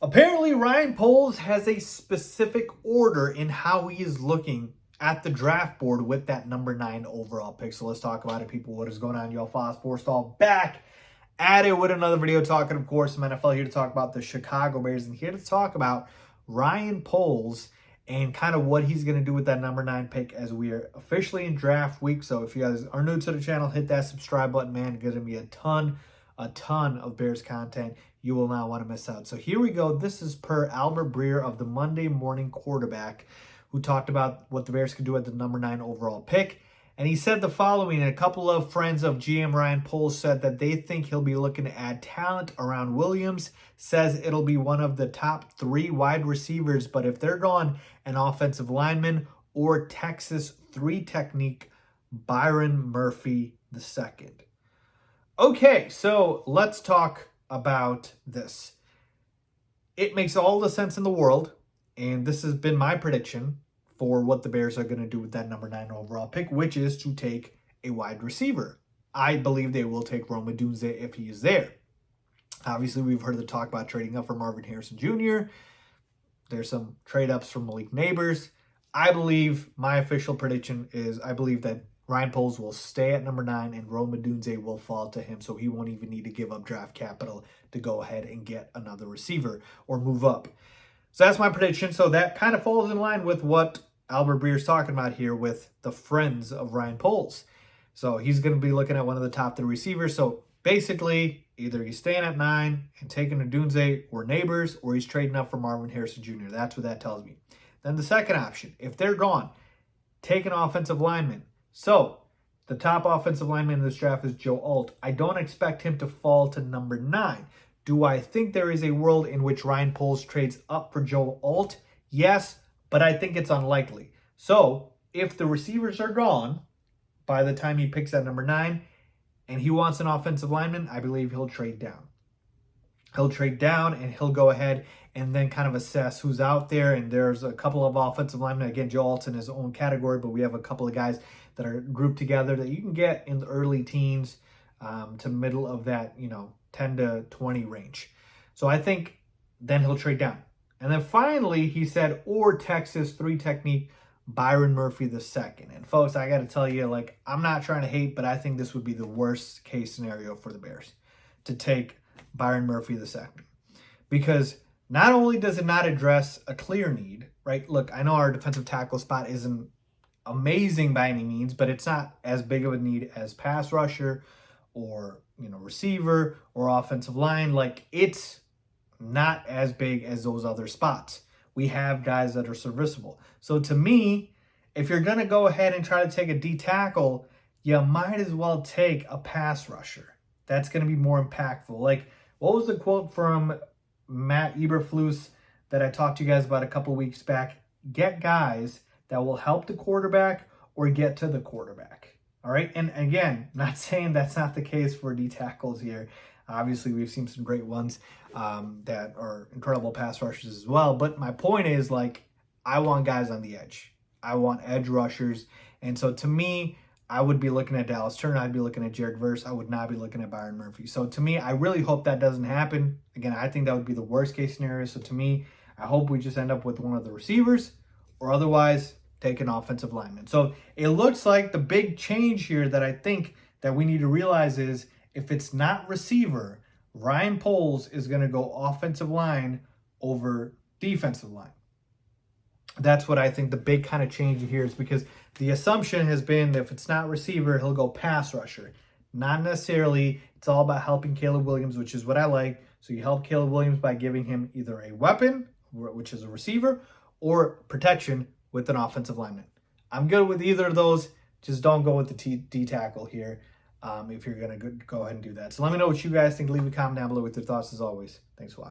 Apparently, Ryan Poles has a specific order in how he is looking at the draft board with that number 9 overall pick. So let's talk about it, people. What is going on? Y'all, Faiz Sports back at it with another video talking, of course, some NFL, here to talk about the Chicago Bears and here to talk about Ryan Poles and kind of what he's going to do with that number 9 pick as we are officially in draft week. So if you guys are new to the channel, hit that subscribe button, man. It's going to be a ton of Bears content. You will not want to miss out. So here we go. This is per Albert Breer of the Monday Morning Quarterback, who talked about what the Bears could do at the number 9 overall pick. And he said the following, and a couple of friends of GM Ryan Poles said that they think he'll be looking to add talent around Williams, says it'll be one of the top 3 wide receivers, but if they're gone, an offensive lineman or Texas 3 technique, Byron Murphy II. Okay, so let's talk about this. It makes all the sense in the world, and this has been my prediction for what the Bears are going to do with that number 9 overall pick, which is to take a wide receiver. I believe they will take Rome Odunze if he is there. Obviously, we've heard the talk about trading up for Marvin Harrison Jr. There's some trade-ups from Malik Neighbors. I believe my official prediction is I believe that Ryan Poles will stay at number 9 and Rome Odunze will fall to him, so he won't even need to give up draft capital to go ahead and get another receiver or move up. So that's my prediction. So that kind of falls in line with what Albert Breer is talking about here with the friends of Ryan Poles. So he's going to be looking at one of the top 3 receivers. So basically, either he's staying at 9 and taking Odunze or Neighbors, or he's trading up for Marvin Harrison Jr. That's what that tells me. Then the second option, if they're gone, take an offensive lineman. So the top offensive lineman in this draft is Joe Alt. I don't expect him to fall to number 9. Do I think there is a world in which Ryan Poles trades up for Joe Alt? Yes, but I think it's unlikely. So if the receivers are gone by the time he picks at number 9 and he wants an offensive lineman, I believe he'll trade down. He'll trade down and he'll go ahead and then kind of assess who's out there. And there's a couple of offensive linemen. Again, Joe Alt's in his own category, but we have a couple of guys that are grouped together that you can get in the early teens to middle of that, 10 to 20 range. So I think then he'll trade down. And then finally, he said, or Texas 3 technique, Byron Murphy II. And folks, I got to tell you, I'm not trying to hate, but I think this would be the worst case scenario for the Bears to take Byron Murphy II. Because not only does it not address a clear need, right? Look, I know our defensive tackle spot isn't amazing by any means, but it's not as big of a need as pass rusher or, receiver or offensive line. It's not as big as those other spots. We have guys that are serviceable. So to me, if you're going to go ahead and try to take a D tackle, you might as well take a pass rusher. That's going to be more impactful. What was the quote from Matt Eberflus that I talked to you guys about a couple weeks back? Get guys that will help the quarterback or get to the quarterback. All right. And again, not saying that's not the case for D tackles here. Obviously, we've seen some great ones that are incredible pass rushers as well. But my point is, I want guys on the edge. I want edge rushers. And so to me, I would be looking at Dallas Turner. I'd be looking at Jared Verse. I would not be looking at Byron Murphy. So to me, I really hope that doesn't happen. Again, I think that would be the worst case scenario. So to me, I hope we just end up with one of the receivers or otherwise take an offensive lineman. So it looks like the big change here that I think that we need to realize is if it's not receiver, Ryan Poles is going to go offensive line over defensive line. That's what I think the big kind of change here is, because the assumption has been that if it's not receiver, he'll go pass rusher. Not necessarily. It's all about helping Caleb Williams, which is what I like. So you help Caleb Williams by giving him either a weapon, which is a receiver, or protection with an offensive lineman. I'm good with either of those. Just don't go with the D tackle here if you're going to go ahead and do that. So let me know what you guys think. Leave a comment down below with your thoughts as always. Thanks for watching.